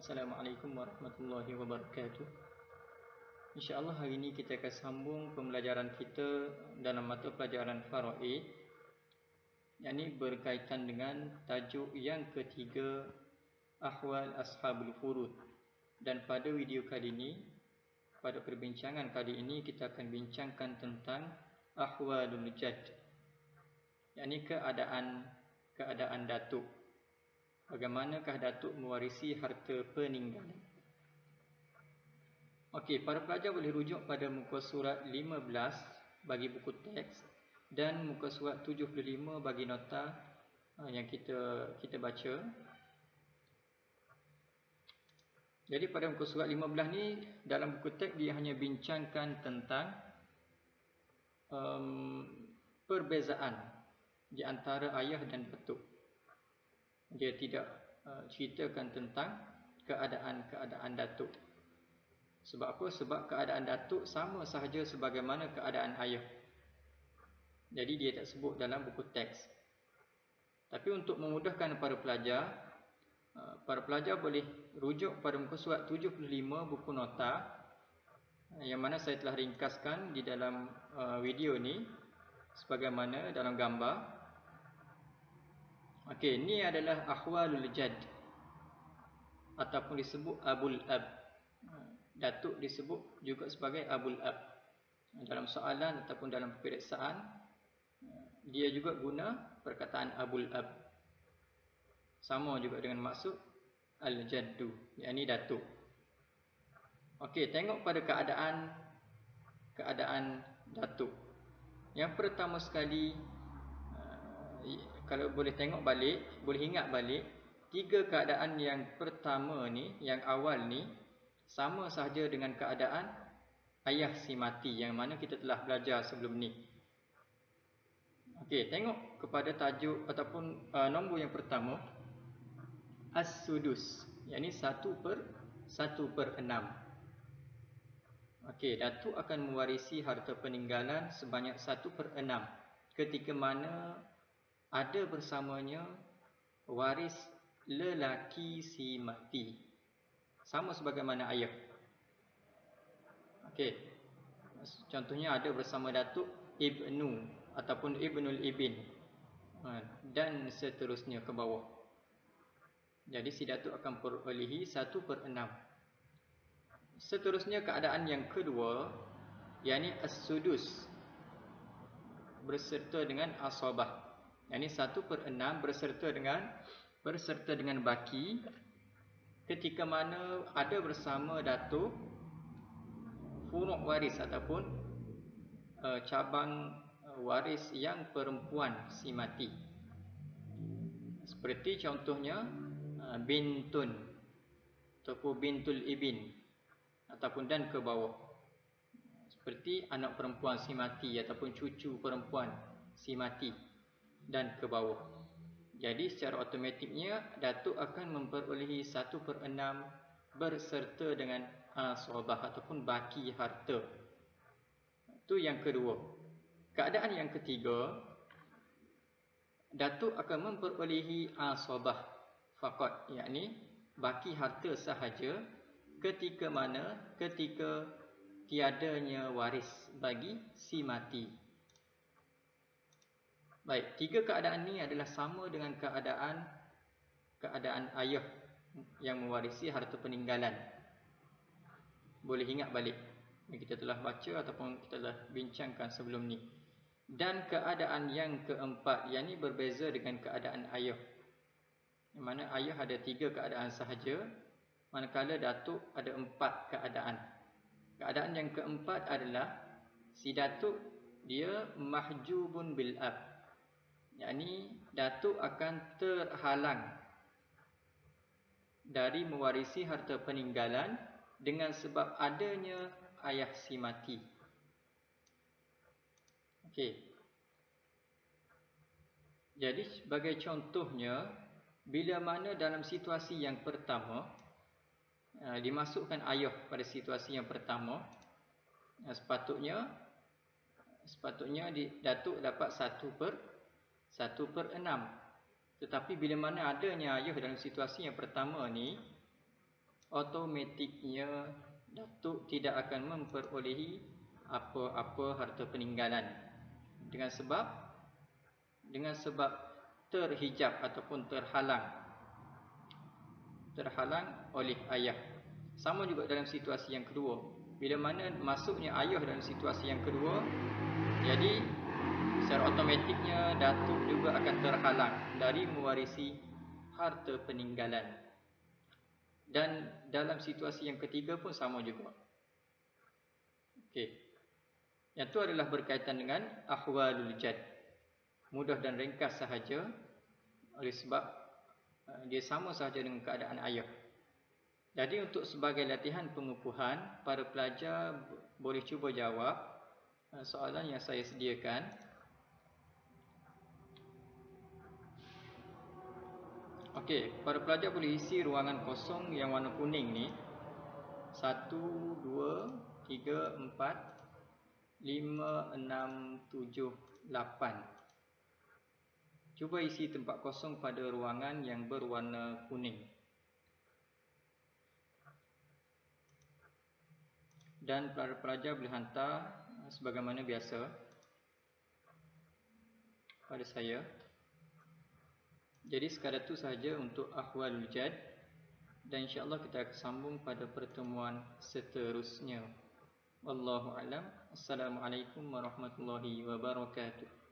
Assalamualaikum warahmatullahi wabarakatuh. InsyaAllah hari ini kita akan sambung pembelajaran kita dalam mata pelajaran Faraid, yang ini berkaitan dengan tajuk yang ketiga, Ahwal Ashabul Furud. Dan pada video kali ini, pada perbincangan kali ini, kita akan bincangkan tentang Ahwalul Jad, yang ini keadaan datuk. Bagaimanakah datuk mewarisi harta peninggalan? Okey, para pelajar boleh rujuk pada muka surat 15 bagi buku teks dan muka surat 75 bagi nota yang kita baca. Jadi pada muka surat 15 ni, dalam buku teks dia hanya bincangkan tentang perbezaan di antara ayah dan datuk. Dia tidak ceritakan tentang keadaan datuk. Sebab apa? Sebab keadaan datuk sama sahaja sebagaimana keadaan ayah. Jadi dia tak sebut dalam buku teks. Tapi untuk memudahkan para pelajar boleh rujuk pada muka surat 75 buku nota, yang mana saya telah ringkaskan di dalam video ni sebagaimana dalam gambar. Okey, ini adalah Ahwalul Jad ataupun disebut Abul Ab. Datuk disebut juga sebagai Abul Ab. Dalam soalan ataupun dalam peperiksaan, dia juga guna perkataan Abul Ab. Sama juga dengan maksud Al-Jaddu, yakni datuk. Okey, tengok pada keadaan datuk. Yang pertama sekali, kalau boleh tengok balik, boleh ingat balik, tiga keadaan yang pertama ni, yang awal ni, sama sahaja dengan keadaan ayah si mati yang mana kita telah belajar sebelum ni. Okey, tengok kepada tajuk ataupun nombor yang pertama, As-Sudus, yakni 1/6. Okey, datuk akan mewarisi harta peninggalan sebanyak 1/6 ketika mana ada bersamanya waris lelaki si mati, sama sebagaimana ayah. Okey, contohnya ada bersama datuk ibnu ataupun ibnul ibn, dan seterusnya ke bawah. Jadi si datuk akan perolehi 1/6. Seterusnya keadaan yang kedua, yakni as-sudus berserta dengan asabah, yakni 1/6 berserta dengan baki ketika mana ada bersama datuk furuk waris ataupun cabang waris yang perempuan si mati. Seperti contohnya bintun ataupun bintul ibn ataupun dan ke bawah. Seperti anak perempuan si mati ataupun cucu perempuan si mati dan ke bawah. Jadi secara automatiknya datuk akan memperolehi 1/6 berserta dengan asabah ataupun baki harta. Itu yang kedua. Keadaan yang ketiga, datuk akan memperolehi asabah faqat, yakni baki harta sahaja ketika mana? Ketika tiadanya waris bagi si mati. Baik, tiga keadaan ni adalah sama dengan keadaan ayah yang mewarisi harta peninggalan. Boleh ingat balik yang kita telah baca ataupun kita telah bincangkan sebelum ni. Dan keadaan yang keempat, yang ni berbeza dengan keadaan ayah, yang mana ayah ada 3 keadaan sahaja, manakala datuk ada 4 keadaan. Keadaan yang keempat adalah si datuk dia mahjubun bil ab, yakni datuk akan terhalang dari mewarisi harta peninggalan dengan sebab adanya ayah si mati. Okey. Jadi sebagai contohnya, bila mana dalam situasi yang pertama dimasukkan ayah pada situasi yang pertama, sepatutnya datuk dapat 1/6. Tetapi bila mana adanya ayah dalam situasi yang pertama ni, automatiknya datuk tidak akan memperolehi apa-apa harta peninggalan dengan sebab terhijab ataupun terhalang oleh ayah. Sama juga dalam situasi yang kedua. Bila mana masuknya ayah dalam situasi yang kedua, jadi secara automatiknya datuk juga akan terhalang dari mewarisi harta peninggalan. Dan dalam situasi yang ketiga pun sama juga. Okey. Yang itu adalah berkaitan dengan ahwalul jad. Mudah dan ringkas sahaja oleh sebab dia sama sahaja dengan keadaan ayah. Jadi untuk sebagai latihan pengukuhan, para pelajar boleh cuba jawab soalan yang saya sediakan. Okey, para pelajar boleh isi ruangan kosong yang warna kuning ni. 1, 2, 3, 4, 5, 6, 7, 8. Cuba isi tempat kosong pada ruangan yang berwarna kuning. Dan para pelajar boleh hantar sebagaimana biasa pada saya. Jadi sekadar itu sahaja untuk ahwalul jad, dan insya-Allah kita akan sambung pada pertemuan seterusnya. Wallahu a'lam. Assalamualaikum warahmatullahi wabarakatuh.